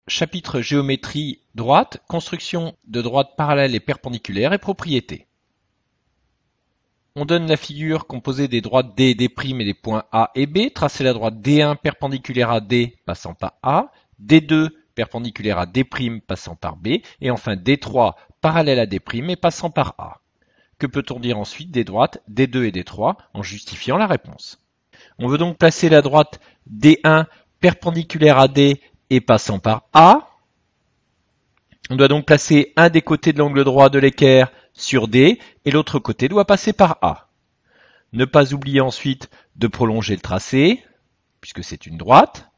Chapitre géométrie droite, construction de droites parallèles et perpendiculaires et propriétés. On donne la figure composée des droites D et D' et des points A et B. Tracez la droite D1 perpendiculaire à D passant par A, D2 perpendiculaire à D' passant par B, et enfin D3 parallèle à D' et passant par A. Que peut-on dire ensuite des droites D2 et D3 en justifiant la réponse? On veut donc placer la droite D1 perpendiculaire à D et passant par A. On doit donc placer un des côtés de l'angle droit de l'équerre sur D et l'autre côté doit passer par A. Ne pas oublier ensuite de prolonger le tracé, puisque c'est une droite.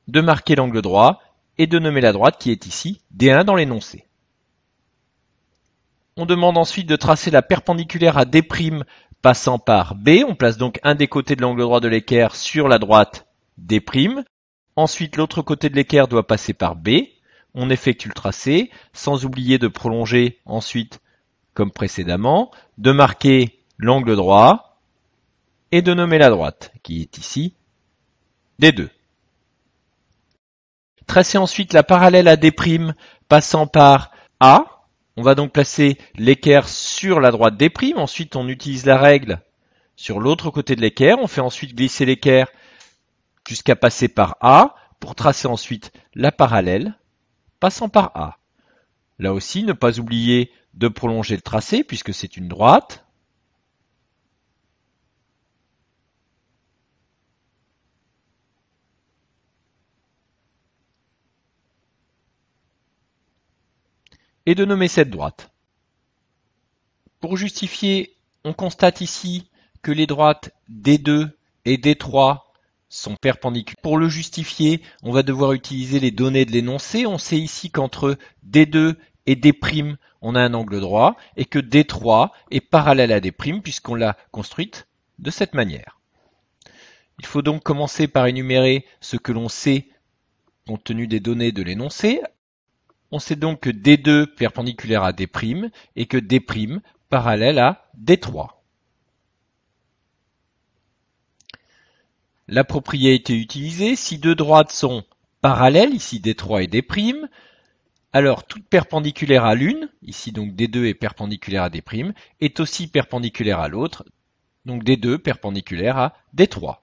De marquer l'angle droit et de nommer la droite qui est ici D1 dans l'énoncé. On demande ensuite de tracer la perpendiculaire à D' passant par B. On place donc un des côtés de l'angle droit de l'équerre sur la droite D'. Ensuite, l'autre côté de l'équerre doit passer par B. On effectue le tracé, sans oublier de prolonger ensuite, comme précédemment, de marquer l'angle droit et de nommer la droite, qui est ici D2. Tracer ensuite la parallèle à D' passant par A. On va donc placer l'équerre sur la droite D'. Ensuite, on utilise la règle sur l'autre côté de l'équerre. On fait ensuite glisser l'équerre jusqu'à passer par A pour tracer ensuite la parallèle passant par A. Là aussi, ne pas oublier de prolonger le tracé puisque c'est une droite. Et de nommer cette droite. Pour justifier, on constate ici que les droites D2 et D3 sont perpendiculaires. Pour le justifier, on va devoir utiliser les données de l'énoncé. On sait ici qu'entre D2 et D', on a un angle droit et que D3 est parallèle à D' puisqu'on l'a construite de cette manière. Il faut donc commencer par énumérer ce que l'on sait compte tenu des données de l'énoncé. On sait donc que D2 perpendiculaire à D' et que D' parallèle à D3. La propriété utilisée, si deux droites sont parallèles, ici D3 et D', alors toute perpendiculaire à l'une, ici donc D2 est perpendiculaire à D', est aussi perpendiculaire à l'autre, donc D2 perpendiculaire à D3.